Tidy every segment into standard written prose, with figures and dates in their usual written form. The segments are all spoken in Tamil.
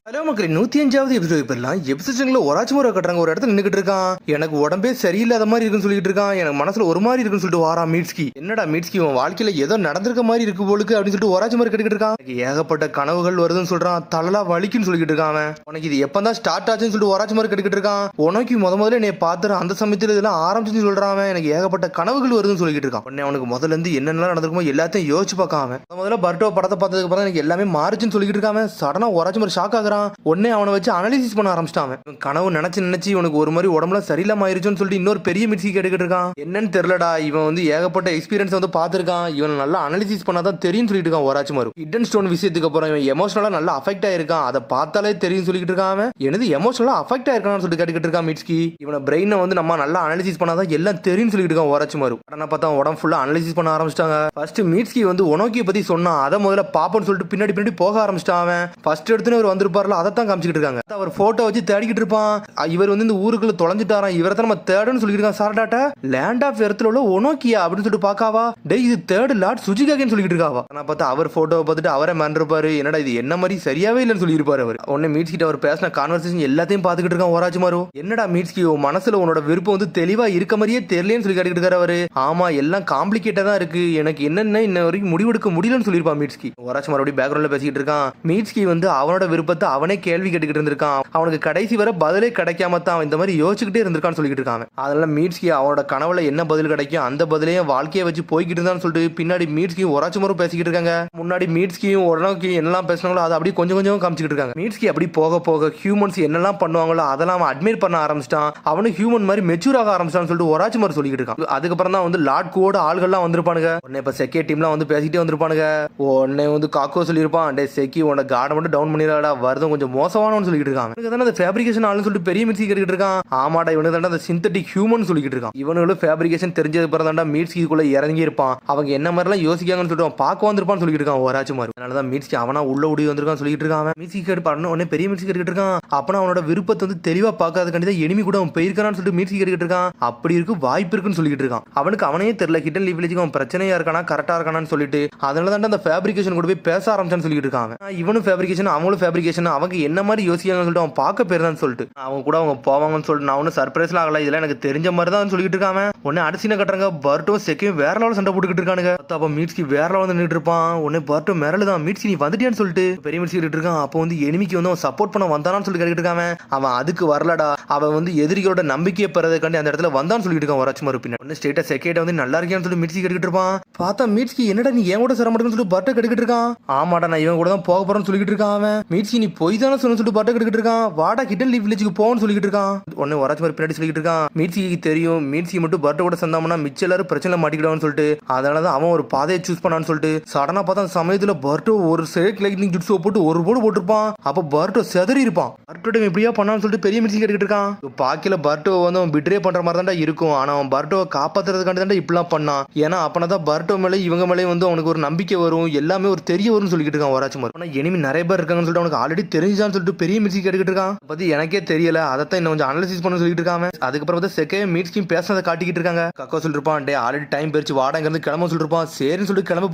ஹலோ மக்களே, 105வது எபிசோட் போயிடலாம். எபிசோட்ல ஒராச்சுமுறை கட்டுறாங்க, ஒரு இடத்துல நின்றுட்டு இருக்கான். எனக்கு உடம்பே சரியில்லாத மாதிரி இருக்குன்னு சொல்லிட்டு இருக்கான். எனக்கு மனசுல ஒரு மாதிரி இருக்குன்னு சொல்லிட்டு வாரா மீட்ஸ்கி. என்னடா மீட்ஸ்கி, உன் வாழ்க்கையில ஏதோ நடந்திருக்க மாதிரி இருக்கு போலுக்கு அப்படின்னு சொல்லிட்டு ஒராச்சுமுறை கட்டிக்கிட்டு இருக்கான். எனக்கு ஏகப்பட்ட கனவுகள் வருதுன்னு சொல்றான். தலலா வலிக்குன்னு சொல்லிட்டு இருக்கான் அவன். உனக்கு இது எப்பதான் ஸ்டார்ட் ஆச்சுன்னு சொல்லிட்டு ஒராச்சுமுறை கட்டிக்கிட்டு இருக்கான். உனக்கு முதல்ல என்னை பார்த்துற அந்த சமயத்துல இதெல்லாம் ஆரம்பிச்சுன்னு சொல்றான் அவன். எனக்கு ஏகப்பட்ட கனவுகள் வருதுன்னு சொல்லிட்டு இருக்கான். உடனே அவனுக்கு முதல்ல இருந்து என்னென்னலாம் நடந்திருக்குமோ எல்லாத்தையும் யோசிச்சு பார்க்காம முதல்ல பர்டோ படத்தை பார்த்ததுக்கு அப்புறம் எனக்கு எல்லாமே மாறிச்சுன்னு சொல்லிட்டு இருக்காம. சடனா ஒராச்சுமுறை ஷாக் ஆகுறான். உடனே அவனை வச்சு அனாலிசிஸ் பண்ண ஆரம்பிச்சிட்டான். கனவு நினைச்சு உனக்கு ஒரு மாதிரி உடம்புல சரியில்லாம ஆயிருச்சுன்னு சொல்லிட்டு இன்னொரு பெரிய மிக்சி கேட்டுக்கிட்டு இருக்கான். என்னன்னு தெரியலடா, இவன் வந்து ஏகப்பட்ட எக்ஸ்பீரியன்ஸ் வந்து பார்த்திருக்கான். இவன் நல்லா அனாலிசிஸ் பண்ணாதான் தெரியும் சொல்லிட்டு இருக்கான் ஒராச்சுமாரு. ஹிடன் ஸ்டோன் விஷயத்துக்கு அப்புறம் இவன் எமோஷனலா நல்லா அஃபெக்ட் ஆயிருக்கான். அதை பார்த்தாலே தெரியும் சொல்லிட்டு இருக்கான். எனது எமோஷனலா அஃபெக்ட் ஆயிருக்கான்னு சொல்லிட்டு கேட்டுக்கிட்டு இருக்கான் மிட்ஸ்கி. இவனை பிரெயினை வந்து நம்ம நல்லா அனாலிசிஸ் பண்ணாதான் எல்லாம் தெரியும் சொல்லிட்டு இருக்கான் ஒராச்சுமாரு. ஆனா பார்த்தா உடம்பு ஃபுல்லா அனாலிசிஸ் பண்ண ஆரம்பிச்சிட்டாங்க. ஃபர்ஸ்ட் மிட்ஸ்கி வந்து ஒனோக்கியை பத்தி சொன்னா அதை முதல்ல பாப்போன்னு சொல்லிட்டு பின்னாடி போக ஆரம்பிச்சிட்டான். அவன் ஃபர்ஸ்ட் எடுத்துன்னு அவர் வந்திருப்பார்ல, அதை தான் காமிச்சிட்டு இருக்காங்க. அவர் போட்டோ வச்சு தேடிக்கிட்டு இருப்பான். இவர் வந்து இந்த ஊருக்குள்ள தொலைஞ்சிட்டாராம். இவரை தான் நம்ம தேடுன்னு சொல்லிட்டு இருக்கான். சார்டாட்ட லேண்ட் ஆஃப் எர்த்ல உள்ள ஒனோக்கியா அப்படின்னு சொல்லிட்டு பாக்காவா, டேய் இது தேர்ட் லார்ட் சுஜிகாகேன்னு சொல்லிட்டு இருக்காவா. நான் பார்த்தா அவர் போட்டோவை பார்த்துட்டு அவரே மறந்துருப்பாரு. என்னடா இது என்ன மாதிரி சரியாவே இல்லைன்னு சொல்லியிருப்பாரு அவர். உடனே மீட்ஸ்கிட்ட அவர் பேசின கான்வர்சேஷன் எல்லாத்தையும் பார்த்துக்கிட்டு இருக்கான் ஒராச்சுமாரு. என்னடா மீட்ஸ்கி, மனசுல உன்னோட விருப்பம் வந்து தெளிவா இருக்க மாதிரியே தெரியலன்னு சொல்லி கேட்டுக்கிட்டு இருக்காரு அவரு. ஆமா, எல்லாம் காம்ப்ளிகேட்டா தான் இருக்கு, எனக்கு என்னென்ன இன்ன வரைக்கும் முடிவெடுக்க முடியலன்னு சொல்லியிருப்பான் மீட்ஸ்கி. ஒராச்சுமாரு பேக்ரவுண்ட்ல பேசிக்கிட்டு இருக்கான். மீட்ஸ்கி வந்து அவனோட விருப்பத்தை அவனே கேள்வி கேட்டுக்கிட்டு இருந்திருக்கான். அவனுக்கு கடைசி வர பதிலே கிடைக்காம தான் இந்த மாதிரி யோசிச்சுக்கிட்டே இருந்திருக்கான்னு சொல்லிட்டு இருக்காங்க. அதனால மீட்ஸ்கி அவனோட கனவுல என்ன பதில் கிடைக்கும் அந்த பதிலையும் வாழ்க்கையை வச்சு போய்கிட்டு இருந்தான்னு சொல்லிட்டு பின்னாடி மீட்ஸ்கி ஒராச்சுமாரும் பேசிக்கிட்டு இருக்காங்க. முன்னாடி மீட்ஸ்கியும் உடனே என்னெல்லாம் பேசினாங்களோ அதை அப்படி கொஞ்சம் காமிச்சிட்டு இருக்காங்க. மீட்ஸ்கி அப்படி போக போக ஹியூமன்ஸ் என்னெல்லாம் பண்ணுவாங்களோ அதெல்லாம் அவன் அட்மைர் பண்ண ஆரம்பிச்சிட்டான். அவனு ஹியூமன் மாதிரி மெச்சூர் ஆக ஆரம்பிச்சான்னு சொல்லிட்டு ஒராச்சுமாரு சொல்லிட்டு இருக்கான். அதுக்கப்புறம் தான் வந்து லார்ட் கோட ஆள்கள்லாம் வந்திருப்பானுங்க. உடனே இப்ப செக்கே டீம்லாம் வந்து பேசிக்கிட்டே வந்திருப்பானுங்க. உடனே வந்து காக்கோ சொல்லியிருப்பான், டே செக்கி உன்னோட கார்டை மட்டும் டவுன் பண்ணிடாடா, வருதும் கொஞ்சம் மோசமானு சொல்லிட்டு இருக்காங்க. அந்த ஃபேப்ரிகேஷன் ஆளுன்னு சொல்லிட்டு பெரிய மிட்ஸ்கி கேட்டுக்கிட்டு இருக்கான். ஆமாடா, இவனுக்கு தாண்டா அந்த சிந்தட்டிக் ஹியூமன் சொல்லிட்டு இருக்கான். இவனுங்களும் ஃபேப்ரிகேஷன் தெரிஞ்சது பிறகு தாண்டா மீட்ஸ்கிக்குள்ள இறங்கி இருப்பான். அவங்க என்ன மாதிரிலாம் யோசிக்காங்கன்னு சொல்லிட்டு பார்க்க வந்திருப்பான்னு சொல்லிட்டு இருக்கான் ஒராச்சுமாரு. அதனாலதான் மீட்ஸ்கி அவனா உள்ள ஓடி வந்திருக்கான்னு சொல்லிட்டு இருக்கான். மீட்ஸ்கி கேட்டு பாருன்னு உடனே பெரிய மிட்ஸ்கி கேட்டுக்கிட்டு இருக்கான். அப்பனா அவனோட விருப்பத்தை வந்து தெளிவா பார்க்காதக்காண்டி தான் எனிமி கூட அவன் போயிருக்கான்னு சொல்லிட்டு மீட்ஸ்கி கேட்டுக்கிட்டு இருக்கான். அப்படி இருக்கு வாய்ப்பு இருக்குன்னு சொல்லிட்டு இருக்கான். அவனுக்கு அவனே தெரியல ஹிடன் லீவ் வில்லேஜுக்கு அவன் பிரச்சனையா இருக்கானா கரெக்டா இருக்கானான்னு சொல்லிட்டு. அதனால தான் அந்த ஃபேப்ரிகேஷன் கூட போய் பேச ஆரம்பிச்சான்னு சொல்லிட்டு இருக்காங்க. இவனும் ஃபேப்ரிகேஷன் அவங்களும் ஃபேப்ரிகேஷன் அவங்க என்ன மாதிரி யோசிக்காங்கன்னு சொல்லிட்டு அவன் பார்க்க போயிருந்தான்னு சொல்லிட்டு அவங்க கூட அவங்க போவாங்கன்னு சொல்லிட்டு நான் ஒன்னும் சர்ப்ரைஸ்லாம் ஆகல, இதெல்லாம் எனக்கு தெரிஞ்ச மாதிரி தான் சொல்லிட்டு இருக்காங்க. உடனே அடுத்த கட்டுறாங்க. பர்ட்டும் செக்கையும் வேற லெவல் சண்டை போட்டுக்கிட்டு இருக்கானுங்க. அப்ப மீட்ஸ்கி வேற லெவல் நின்றுட்டு இருப்பான். உடனே பர்ட்டும் மிரளு தான், மீட்ஸ்கி நீ வந்துட்டியான்னு சொல்லிட்டு பெரிய மிட்ஸ்கி கிட்ட இருக்கான். அப்போ வந்து எனிமிக்கு வந்து அவன் சப்போர்ட் பண்ண வந்தானான்னு சொல்லி கேட்டுட்டு இருக்காங்க. அவன் அதுக்கு வரலடா, அவன் வந்து எதிரிகளோட நம்பிக்கையை பெறதுக்காண்டி அந்த இடத்துல வந்தான்னு சொல்லிட்டு இருக்கான் ஒராச்சுமாரு. பின்ன உடனே ஸ்டேட்டா செக்கேட்ட வந்து நல்லா இருக்கியான்னு சொல்லி மீட்ஸ்கி கேட்டுக்கிட்டு இருப்பான். பார்த்தா மீட்ஸ்கி என்னடா நீ ஏன் கூட சேர மாட்டேன்னு சொல்லிட்டு பர்ட்டை கேட்டுக்கிட்டு இருக்கான். ஆமாடா நான் இவன் கூட தான் போக போறேன்னு சொல்லிட்டு இருக்கான். அவன் மீட்ஸ்கி நீ போய் தானே சொல்லிட்டு பர்ட்டை கேட்டுக்கிட்டு இருக்கான். வாடா ஹிடன் லீவ் வில்லேஜுக்கு போன்னு சொல்லிட்டு இருக்கான். உடனே ஒராச்சுமாரு பின்னாடி சொல்லிட்டு இருக்கான். மீட்ஸ்கிக்கு தெரியும் மீட்ஸ்கி மட்டும் பர்ட்டை கூட சேர்ந்தாமனா மிச்ச எல்லாரும் பிரச்சனை மாட்டிக்கிடுவான்னு சொல்லிட்டு அதனாலதான் அவன் ஒரு பாதையை சூஸ் பண்ணான்னு சொல்லிட்டு சடனா பார்த்தா அந்த சமயத்துல பர்ட்டோ ஒரு சேக் லைட்னிங் ஜுட்ஸோ போட்டு ஒரு போடு போட்டிருப்பான். அப்ப பர்ட்டோ செதறி இருப்பான். பர்ட்டோ இப்படியா பண்ணான்னு சொல்லிட்டு பெரிய மிட்ஸ்கி கேட்டுக்கிட்டு இருக்கான். பாக்கில பர்ட்டோ வந்து அவன் பிட்ரே பண்ற மாதிரி தான்டா இருக்கும். ஆனா அவன் பர்ட்டோவை காப்பாத்துறதுக்காண்டி தான் இப்படிலாம் பண்ணான். ஏன்னா அப்பனதான் பர்ட்டோ மேலே இவங்க மேலே வந்து அவனுக்கு ஒரு நம்பிக்கை வரும், எல்லாமே ஒரு தெரிய வரும்னு சொல்லிட்டு இருக்கான் ஒராச்சுமாரு. ஆனா எனிமி நிறைய பேர் இருக்காங்கன்னு சொல்லிட்டு அவனுக்கு ஆல்ரெடி தெரிஞ்சான்னு சொல்லிட்டு பெரிய மிட்ஸ்கி கேட்டுக்கிட்டு இருக்கான். பத்தி எனக்கே தெரியல, அதைத்தான் இன்னும் கொஞ்சம் அனாலிசிஸ் பண்ண சொல்லிட்டு இருக்காங்க. அதுக்கப்புறம் வந்து செக்கே மீட்ஸ்கி பேசுறதை காட்டிக்கிட்டு இருக்காங்க. கக்கோ சொல்லிருப்பான், டே ஆல்ரெடி டைம் போயிடுச்சு வாடங்கிறது கிளம்ப சொல்லிருப்பான். சரின்னு சொல்லிட்டு கிளம்ப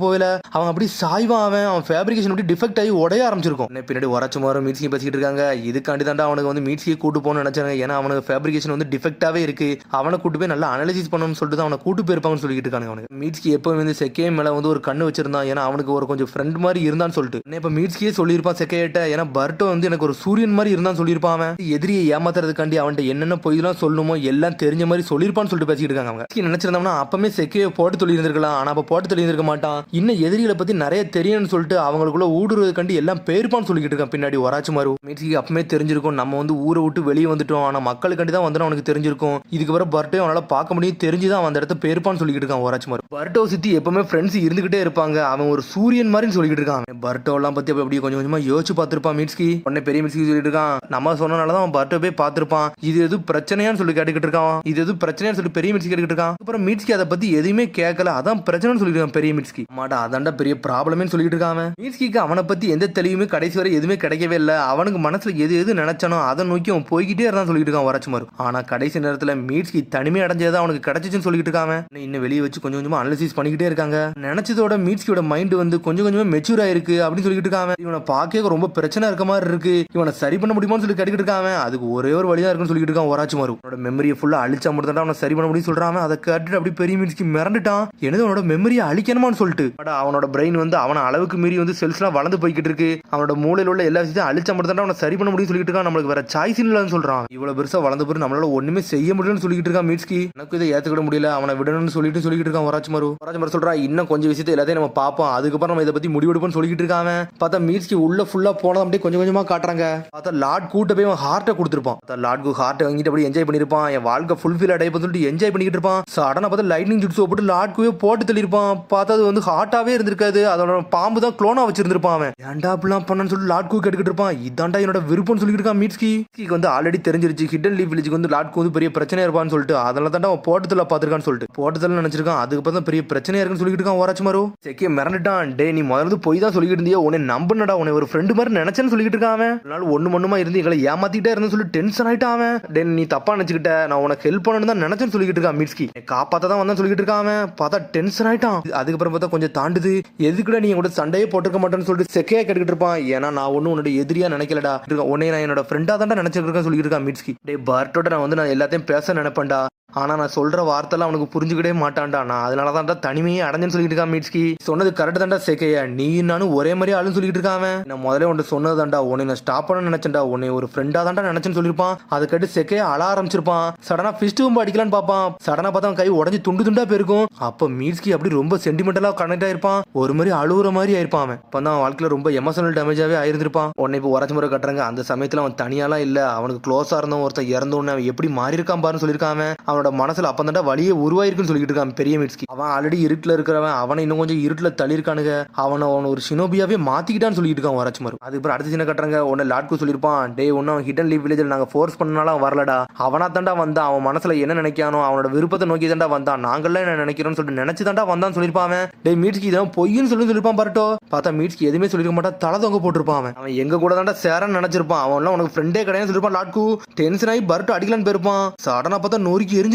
போகல. அவன் அப்படி சாய்வான். அவன் ஃபேப்ரிகேஷன் அப்படி டிஃபெக்ட் ஆகி உடைய ஆரம்பிச்சிருக்கும். பின்னாடி ஒராச்சுமாரு மீட்ஸ்கி பேசிக்கிட்டு இருக்காங்க. இதுக்காண்டி தாண்டா அவனுக்கு வந்து மீட்ஸ்கியை கூட்டு போகணும்னு நினைச்சாங்க. ஏன்னா அவனுக்கு ஃபேப்ரிகேஷன் வந்து டிஃபெக்டாவே இருக்கு, அவனை கூட்டு போய் நல்லா அனாலிசிஸ் பண்ணணும்னு சொல்லிட்டு அவனை கூட்டு போயிருப்பாங்கன்னு சொல்லிட்டு இருக்காங்க. அவனுக்கு மீட்ஸ்கி எப்பவும் வந்து செக்கே மேல வந்து ஒரு கண்ணு வச்சிருந்தான். ஏன்னா அவனுக்கு ஒரு கொஞ்சம் ஃப்ரெண்ட் மாதிரி இருந்தான்னு சொல்லிட்டு இப்ப மீட்ஸ்கியே சொல்லியிருப்பான் செக்கேட்ட. ஏன்னா பர்ட்டோ வந்து எனக்கு ஒரு சூரியன் மாதிரி இருந்தான்னு சொல்லியிருப்பான். அவன் எதிரியை ஏமாத்துறதுக்காண்டி அவன்கிட்ட என்னென்ன பொய்லாம் சொல்லணுமோ எல்லாம் தெரிஞ்ச மாதிரி சொல்லியிருப்பான்னு சொல்லிட்டு பேசிட்டு இருக்காங்க. அவங்க நினைச்சிருந்தோம்னா அப்பமே செக்கையை போட்டு சொல்லி இருந்திருக்கலாம். ஆனா அப்ப போட்டு சொல்லி இருக்க மாட்டான். இன்னும் எதிரிகளை பத்தி நிறைய தெரியும்னு சொல்லிட்டு அவங்களுக்குள்ள ஊடுருவதுக்காண்டி எல்லாம் பேருப்பான்னு சொல்லிட்டு இருக்கான். பின்னாடி ஒராச்சுமாரு மீட்ஸ்கிக்கு அப்பமே தெரிஞ்சிருக்கும் நம்ம வந்து ஊரை விட்டு வெளியே வந்துட்டோம், ஆனா மக்களுக்காண்டி தான் வந்து அவனுக்கு தெரிஞ்சிருக்கும். இதுக்கு பிறகு பர்ட்டோ அவனால பார்க்க முடியும், தெரிஞ்சுதான் அந்த இடத்த பேருப்பான்னு சொல்லிட்டு இருக்கான் ஒராச்சுமாரு. பர்ட்டோ சுத்தி எப்பவுமே ஃப்ரெண்ட்ஸ் இருந்துகிட்டே இருப்பாங்க. அவன் ஒரு சூரியன் மாதிரி சொல்லிட்டு இருக்கான். பர்ட்டோ எல்லாம் பத்தி அப்படி கொஞ்சம் கொஞ்சமா யோசிச்சு பார்த்திருப்பான் மீட்ஸ்கி. உடனே பெரிய மிட்ஸ்கி சொல்லிட்டு இருக்கான், நம்ம சொன்னனாலதான் அவன் பர்ட்டோ போய் பார்த்திருப்பான். இது எது பிரச்சனையான்னு சொல்லி கேட்டுக்கிட்டு இருக்கான். இது எது பிரச்சனையான்னு சொல்லி பெரிய மிட்ஸ்கி கேட்டுக்கிட்டு இருக்கான். அப்புறம் மீட்ஸ்கி அதை பத்தி எதுவுமே கேட்கல, அதான் பிரச்சனைன்னு சொல்லிட்டு இருக்கான் பெரிய மிட்ஸ்கி. மாட்டா அதான்டா பெரிய ப்ராப்ளமே சொல்லிட்டு இருக்கான். மீட்ஸ்கிக்கு அவனை பத்தி எந்த தெளிவுமே கடைசி வரை எதுவுமே கிடைக்கவே இல்லை. அவனுக்கு மனசுல எது நினைச்சானோ அதை நோக்கி அவன் போய்கிட்டே இருந்தான் சொல்லிட்டு இருக்கான் ஒராச்சுமாரு. ஆனா கடைசி நேரத்துல மீட்ஸ்கி தனிமை அடைஞ்சதான் அவனுக்கு கிடைச்சிச்சுன்னு சொல்லிட்டு இருக்காங்க. இன்னும் வெளியே வச்சு கொஞ்சம் கொஞ்சமா அனலைசிஸ் பண்ணிக்கிட்டே இருக்காங்க. நினைச்சதோட மீட்ஸ்கியோட மைண்ட் வந்து கொஞ்சம் கொஞ்சமா மெச்சூர் ஆயிருக்கு அப்படின்னு சொல்லிட்டு இருக்காங்க. இவனை பார்க்க ரொம்ப பிரச்சனை இருக்க மாதிரி இருக்கு, இவனை சரி பண்ண முடியுமான்னு சொல்லி கேட்டுக்கிட்டு இருக்கான். அதுக்கு ஒரே ஒரு வழியா இருக்குன்னு சொல்லிட்டு இருக்கான் ஒராச்சிமாரு. அவனோட மெமரியை ஃபுல்லா அழிச்சா மட்டும் தான் அவனை சரி பண்ண முடியும் சொல்றான். அதை கேட்டுட்டு அப்படி பெரிய மீட்ஸ்கி மிரண்டுட்டான். என்னது அவனோட மெமரியை அழிக்கணுமான்னு சொல்லிட்டு. அவனோட பிரெயின் வந்து அவன அளவுக்கு மீறி வந்து செல்ஸ் எல்லாம் வளர்ந்து போய்கிட்டு இருக்கு. அவனோட மூளையில உள்ள எல்லா விஷயத்தையும் அழிச்சா மட்டும் தான் அவனை சரி பண்ண முடியும் சொல்லிட்டு இருக்கான். நம்மளுக்கு வேற சாய்ஸ் இல்லன்னு சொல்றான். இவ்வளவு பெருசா வளர்ந்த பிறகு நம்மளால ஒண்ணுமே செய்ய முடியும்னு சொல்லிட்டு இருக்கான் மீட்ஸ்கி. எனக்கு இதை ஏத்துக்கிட முடியல, அவனை விடணும்னு சொல்லிட்டு இருக்கான் ஒராச்சிமாரு. சொல்றா இன்னும் கொஞ்சம் விஷயத்தை எல்லாத்தையும் நம்ம பார்ப்போம், அதுக்கப்புறம் நம்ம இதை பத்தி முடிவெடுப்போம்னு சொல்லிட்டு இருக்காங்க. பார்த்தா மீட்ஸ்கி உள்ள ஃபுல்லா போனது அப்படியே கொஞ்சம் கொஞ்சமா காட்டுறாங்க. பார்த்தா லார்ட் கூட்ட போய் ஹார்ட்டை கொடுத்துருப்பான். லார்ட்கு ஹார்ட்டை வாங்கிட்டு அப்படியே என்ஜாய் பண்ணிருப்பான். என் வாழ்க்கை ஃபுல்ஃபில் அடையப்போ சொல்லிட்டு என்ஜாய் பண்ணிக்கிட்டு இருப்பான். சடனா பார்த்தா லைட்னிங் ஜுட்ஸோ போட்டு லார்ட்குவே போட்டு தள்ளிருப்பான். பார்த்தா அது வந்து ஹார்ட்டாவே இருந்திருக்காது, அதோட பாம்பு தான் க்ளோனா வச்சிருந்திருப்பான். அவன் ஏன்டா அப்படிலாம் பண்ணன்னு சொல்லி லார்ட்கு கேட்டுக்கிட்டு இருப்பான். இதாண்டா என்னோட விருப்பம்னு சொல்லிட்டு இருக்கான் மீட்ஸ்கி. வந்து ஆல்ரெடி தெரிஞ்சிருச்சு ஹிடன் லீஃப் வில்லேஜ்க்கு வந்து லார்ட்கு வந்து பெரிய பிரச்சனையா இருப்பான்னு சொல்லிட்டு, அதனால தான் அவன் போட்டதுல பாத்துருக்கான்னு சொல்லிட்டு போட்டதுல நினைச்சிருக்கான். அதுக்கப்புறம் தான் பெரிய பிரச்சனையா இருக்குன்னு சொல்லிட்டு இருக்கான் ஒராச்சிமாரு. செக்கிய மிரண்டுட்டான். டே நீ முதல்ல போய் தான் சொல்லிட்டு இருந்தியோ, உன்னை நம்பனடா, உன்னை ஒரு ஃப்ரெண்டு மாதிரி நினைச்சேன்னு சொல்லிட்டு இருக்கான். அவன் ஒண்ணு மண்ணுமா இருந்து எங்களை ஏமாத்திட்டே இருந்து சொல்லி டென்ஷன் ஆயிட்டான். அவன் டே நீ தப்பா நினைச்சுக்கிட்ட, நான் உனக்கு ஹெல்ப் பண்ணணும் தான் நினைச்சேன்னு சொல்லிட்டு இருக்கான் மீட்ஸ்கி. காப்பாத்த தான் வந்தான் சொல்லிட்டு இருக்கான். பார்த்தா டென்ஷன் ஆயிட்டான். அதுக்கப்புறம் பார்த்தா கொஞ்சம் தாண்டுது. எதுக்குடா நீ கூட சண்டையே போட்டுக்க மாட்டேன்னு சொல்லிட்டு செக்கையா கேட்டுக்கிட்டு இருப்பான். ஏன்னா நான் ஒன்னும் உன்னோட எதிரியா நினைக்கலடா, உன்னை நான் என்னோட ஃப்ரெண்டா தான் நினைச்சிட்டு இருக்கேன் சொல்லிட்டு இருக்கான் மீட்ஸ்கி. டே பர்ட்டோட நான் எல்லாத்தையும் பேச நினைப்பேன்டா, ஆனா நான் சொல்ற வார்த்தைலாம் அவனுக்கு புரிஞ்சுக்கிட்டே மாட்டான்டா, நான் அதனாலதான் தனிமையே அடைஞ்சு சொல்லிட்டு இருக்கான் மீட்ஸ்கி. சொன்னது கரெக்ட் தான்டா சேக்கையா, நீ நானும் ஒரே மாதிரி ஆளுன்னு சொல்லிட்டு இருக்காம. நான் முதல்ல உன்ட்டு சொன்னதாண்டா, உன்னை நான் ஸ்டாப் பண்ண நினைச்சேன்டா, உன்னை ஒரு ஃப்ரெண்டா தான்டா நினைச்சேன்னு சொல்லிருப்பான். அதை கேட்டு சேக்கையா அழ ஆரம்பிச்சிருப்பான். சடனா ஃபிஸ்ட் பம்பு அடிக்கலான்னு பாப்பான். சடனா பார்த்தா கை உடஞ்சி துண்டு துண்டா போயிருக்கும். அப்ப மீட்ஸ்கி அப்படி ரொம்ப சென்டிமெண்டலா கனெக்ட் ஆயிருப்பான், ஒரு மாதிரி அழுகுற மாதிரி ஆயிருப்பான். அவன் இப்ப தான் வாழ்க்கையில ரொம்ப எமோஷனல் டேமேஜாவே ஆயிருந்திருப்பான். உன்னை இப்போ உரைச்சு முறை கட்டுறாங்க. அந்த சமயத்துல அவன் தனியாலாம் இல்ல, அவனுக்கு க்ளோஸா இருந்தவன் ஒருத்தன் இறந்தோன்னு அவன் எப்படி மாறி இருக்கான் பாருன்னு சொல்லியிருக்கான். அவனோட மனசுல அப்ப வழியே உருவாயிருக்குன்னு சொல்லிட்டு இருக்கான் பெரிய மீட்ஸ்கி. அவன் ஆல்ரெடி இருட்டுல இருக்கிறவன், அவனை இன்னும் கொஞ்சம் இருட்டுல தள்ளிருக்கானுங்க, அவனை ஒரு ஷினோபியாவே மாத்திக்கிட்டான்னு சொல்லிட்டு இருக்கான் ஒராச்சிமாரு. அதுக்கப்புறம் அடுத்த சின்ன கட்டுறாங்க. உன்னை லாட்கு சொல்லிருப்பான். டே ஒன்னும் ஹிடன் லீஃப் வில்லேஜ்ல நாங்க ஃபோர்ஸ் பண்ணனால அவன் வரலடா, அவனா தாண்டா வந்தான், அவன் மனசுல என்ன நினைக்கானோ அவனோட விருப்பத்தை நோக்கி தாண்டா வந்தான், நாங்கள்லாம் என்ன நினைக்கிறோம்னு சொல்லிட்டு நினைச்சு தாண்டா வந்தான்னு சொல்லிருப்பான். டே மீட்ஸ்கி இதான் பொய்ன்னு சொல்லிருப்பான் பாருட்டோ. பார்த்தா மீட்ஸ்கி எதுவுமே சொல்லிருக்க மாட்டான், தலை தொங்க போட்டிருப்பான். அவன் எங்க கூட தாண்டா சேரன்னு நினைச்சிருப்பான், அவன் உனக்கு ஃப்ரெண்டே கிடையாது சொல்லிருப்பான். லாட்கு டென்ஷன் ஆகி பர்ட்டோ அடிக்கலான்னு போயிருப்பான். சடனா பார்த்தா நொறுக்கி எரிஞ்சிருப்பான்.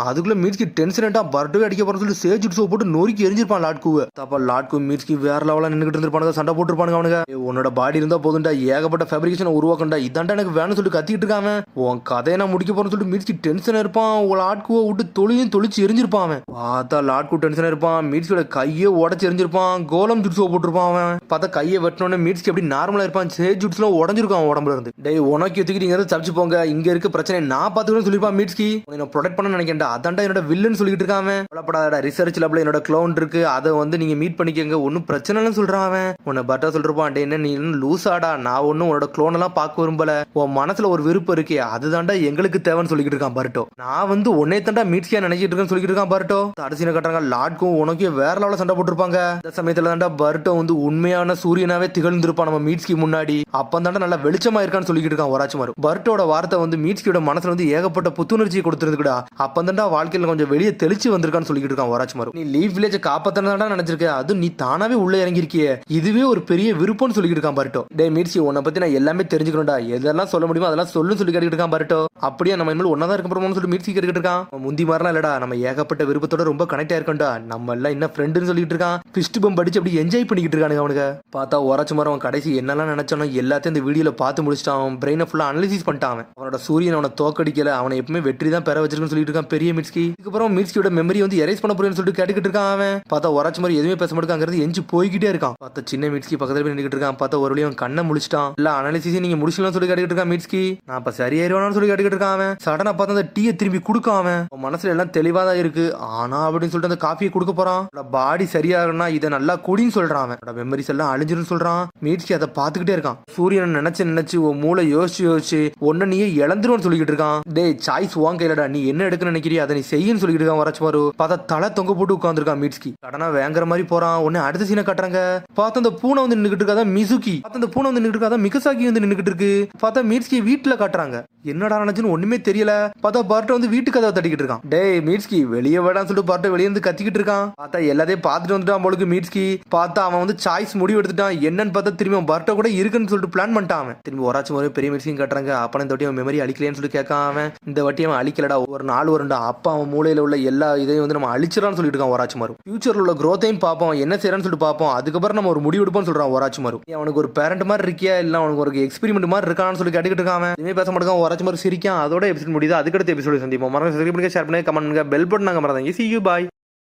அதுக்குள்ள மீட்ஸ்கி டென்ஷன் ஆயிட்டா, பர்ட்டோவே அடிக்க போறன்னு சொல்லி சேஜ் ஜுட்ஸோ போட்டு நொறுக்கி எரிஞ்சிருப்பான் லாட்குவை. அப்ப லாட்கு மீட்ஸ்கி வேற லெவலா நின்னுகிட்டு இருந்திருப்பானுங்க, சண்டை போட்டுருப்பானுங்க. அவனுங்க உன்னோட பாடி இருந்தா போதும்டா, ஏகப்பட்ட ஃபேப்ரிகேஷன் உருவாக்கண்டா, இதாண்டா எனக்கு வேணும்னு சொல்லி கத்திட்டு இருக்காம. உன் கதையை நான் முடிக்க போறேன்னு சொல்லிட்டு மீட்ஸ்கி டென்ஷன் இருப்பான். லாட்குவை விட்டு தொழிச்சு எரிஞ்சிருப்பான். அவன் பார்த்தா லாட்கு டென்ஷன் இருப்பான். மீட்ஸ்கியோட கையை உடச்சு எரிஞ்சிருப்பான். கோலம் ஜுட்ஸோ போட்டுருப்பான். அவன் பார்த்தா கையை வெட்டணும்னு மீட்ஸ்கி அப்படி நார்மலா இருப்பான். சேஜ் ஜுட்ஸ்லாம் உடஞ்சிருக்கான் உடம்புல இருந்து. டே உனக்கு எதுக்கு நீங்க தப்பிச்சு போங்க, இங்க இருக்க பிரச்சனை நான் பாத்துக்கணும்னு சொல்லிருப்பான் மீட்ஸ்கி. உன்னை ப்ரொடெக்ட் பண்ண நினைக்கிறேன், அதான்டா என்னோட வில்லன்னு சொல்லிட்டு இருக்கான். கொல்லப்படாத ரிசர்ச் லேப்ல என்னோட க்ளோன் இருக்கு, அதை வந்து நீங்க மீட் பண்ணிக்கங்க, ஒன்னும் பிரச்சனை இல்லைன்னு சொல்றான். அவன் உன்னை பர்ட்டா சொல்லிருப்பான். என்ன நீ லூசாடா, நான் ஒன்னும் உன்னோட க்ளோன் எல்லாம் பார்க்க விரும்பல, உன் மனசுல ஒரு விருப்பம் இருக்கே அதுதான்டா எங்களுக்கு தேவைன்னு சொல்லிட்டு இருக்கான் பர்ட்டோ. நான் வந்து உன்னே தாண்டா மீட்ஸ்கியா நினைச்சிட்டு இருக்கேன்னு சொல்லிட்டு இருக்கான் பர்ட்டோ. அடிச்சு கட்டுறாங்க. லாட்கும் உனக்கே வேற லெவல சண்டை போட்டுருப்பாங்க. இந்த சமயத்துல தாண்டா பர்ட்டோ வந்து உண்மையான சூரியனாவே திகழ்ந்திருப்பான் நம்ம மீட்ஸ்கி முன்னாடி. அப்பந்தாண்டா நல்லா வெளிச்சமா இருக்கான்னு சொல்லிட்டு இருக்கான் ஒராச்சிமாரு. பர்ட்டோட வார்த்தை வந்து மீட்ஸ்கியோட மனசுல வந்து ஏகப்பட்ட புத்துணர்ச்சியை கொடுத்துருந்துடா, அப்பந்தாண்டா வாழ்க்கையில கொஞ்சம் வெளியே தெளிச்சு வந்திருக்கான்னு சொல்லிட்டு இருக்கான் ஒராச்சிமாரு. நீ லீஃப் வில்லேஜ் காப்பாத்தனதாடா நினைச்சிருக்க, அது நீ தானாவே உள்ள இறங்கிருக்கிய, இதுவே ஒரு பெரிய விருப்பம்னு சொல்லிட்டு இருக்கான் பர்ட்டோ. டே மீட்ஸ்கி உன்னை பத்தி நான் எல்லாமே தெரிஞ்சுக்கணும்டா, எதெல்லாம் சொல்ல முடியுமோ அதெல்லாம் சொல்லுன்னு சொல்லி கேட்டுட்டு இருக்கான் பர்ட்டோ. அப்படியே நம்ம இனிமேல் ஒன்னதான் இருக்க போறோம்னு சொல்லி மீட்ஸ்கி கேட்டுட்டு இருக்கான். முந்தி மாதிரிலாம் இல்லடா, நம்ம ஏகப்பட்ட விருப்பத்தோட ரொம்ப கனெக்ட் ஆயிருக்கோம்டா, நம்ம எல்லாம் என்ன ஃப்ரெண்டுன்னு சொல்லிட்டு இருக்கான். ஃபிஸ்ட் பம்ப் அடிச்சு அப்படி என்ஜாய் பண்ணிக்கிட்டு இருக்கானுங்க. அவனுக்கு பார்த்தா ஒராச்சிமாரு கடைசி என்னெல்லாம் நினைச்சானோ எல்லாத்தையும் இந்த வீடியோல பார்த்து முடிச்சிட்டான். அவன் பிரெயினை ஃபுல்லா அனலிசிஸ் பண்ணிட்டான். அவனோட சூரியன் அவனை தோக்கடிக்கல, அவனை எப்பவுமே வெற்றி தான் பெற வச்சிருக்குன்னு சொல்லிட்டு இருக்கான் பெரிய மீட்ஸ்கி. இதுக்கப்புறம் மீட்ஸ்கியோட மெமரி வந்து எரேஸ் பண்ண போறேன்னு சொல்லிட்டு கேட்டுக்கிட்டு இருக்கான். அவன் பார்த்தா ஒராச்சிமாரு எதுவுமே பேச மாட்டேங்க, அங்கிருந்து எஞ்சி போய்கிட்டே இருக்கான். பார்த்தா சின்ன மீட்ஸ்கி பக்கத்துல போய் நின்றுட்டு இருக்கான். பார்த்தா ஒரு வழியும் அவன் கண்ணை முடிச்சிட்டான். இல்ல அனாலிசிஸ் நீங்க முடிச்சலாம் சொல்லி கேட்டுக்கிட்டு இருக்கான் மீட்ஸ்கி. நான் இப்ப சரியாயிருவானு சொல்லி கேட்டுக்கிட்டு இருக்கான். அவன் சடனா பார்த்தா அந்த டீயை திரும்பி கொடுக்காம அவன் மனசுல எல்லாம் தெளிவா தான் இருக்கு, ஆனா அப்படின்னு சொல்லிட்டு அந்த காஃபியை கொடுக்க போறான். பாடி சரியாகனா இதை நல்லா குடின்னு சொல்றான். அவன் மெமரிஸ் எல்லாம் அழிஞ்சிரும் சொல்றான். மீட்ஸ்கி அதை பாத்துக்கிட்டே இருக்கான். சூரியனை நினைச்சு உன் மூளை யோசிச்சு ஒன்னு நீயே இழந்துருன்னு சொல்லிக்கிட்டு இருக்கான். டே சாய்ஸ் வாங்க கையிலடா, நீ என்ன எடுக்கணும்னு நினைக்கிறியா அதை நீ செய்யன்னு சொல்லிட்டு இருக்கான் ஒராச்சிமாரு. பார்த்தா தலை தொங்க போட்டு உட்காந்துருக்கான் மீட்ஸ்கி. கடனா வேங்குற மாதிரி போறான். உடனே அடுத்த சீனை காட்டுறாங்க. பார்த்தா அந்த பூனை வந்து நின்னுகிட்டு இருக்காதான் மிசுகி. பார்த்தா அந்த பூனை வந்து நின்னுட்டு இருக்காதான் மிகசாகி வந்து நின்னுகிட்டு இருக்கு. பார்த்தா மீட்ஸ்கி வீட்டுல காட்டுறாங்க. என்னடா நினைச்சுன்னு ஒண்ணுமே தெரியல. பார்த்தா பர்ட்டோ வந்து வீட்டு கதவை தட்டிக்கிட்டு இருக்கான். டே மீட்ஸ்கி வெளியே வேடான்னு சொல்லிட்டு பர்ட்டோ வெளியே வந்து கத்திக்கிட்டு இருக்கான். பார்த்தா எல்லாத்தையும் பார்த்துட்டு வந்துட்டான் போலுக்கு மீட்ஸ்கி. பார்த்தா அவன் வந்து சாய்ஸ் முடிவு எடுத்துட்டான். என்னன்னு பார்த்தா திரும்பி பர்ட்டோ கூட இருக்குன்னு சொல்லிட்டு பிளான் பண்ணிட்டான். அவன் திரும்பி ஒராச்சிமாரு பெரிய மீட்ஸ்கி காட்டுறாங்க. அப்ப இந்த வாட்டி அவன் மெமரி அழிக்கலன்னு சொல்லி கேட்கான். அவன் இந்த வாட்டி அவன் அழிக்கலடா, ஒரு நாள் வருண்டா அப்பா அவன் மூலையில உள்ள எல்லா இதையும் வந்து நம்ம அழிச்சிடலாம்னு சொல்லிட்டு இருக்கான் ஒராச்சிமாரு. ஃபியூச்சர்ல உள்ள க்ரோத்தையும் பார்ப்போம், என்ன செய்யறான்னு சொல்லிட்டு பார்ப்போம், அதுக்கப்புறம் நம்ம ஒரு முடிவு எடுப்போம்னு சொல்றான் ஒராச்சிமாரு. அவனுக்கு ஒரு பேரண்ட் மாதிரி இருக்கியா இல்ல அவனுக்கு ஒரு எக்ஸ்பெரிமெண்ட் மாதிரி இருக்கான்னு சொல்லி கேட்டுக்கிட்டு இருக்கான். இனிமே பேச மாட்டான் ஒராச்சிமாரு சிரிக்கான். அதோட எபிசோட் முடியுது. அதுக்கடுத்த எபிசோட சந்திப்போம். மறக்காம சப்ஸ்கிரைப் பண்ணுங்க, ஷேர் பண்ணுங்க, கமெண்ட் பண்ணுங்க, பெல் பட்டன் நாங்க மறந்தாங்க. See you, bye.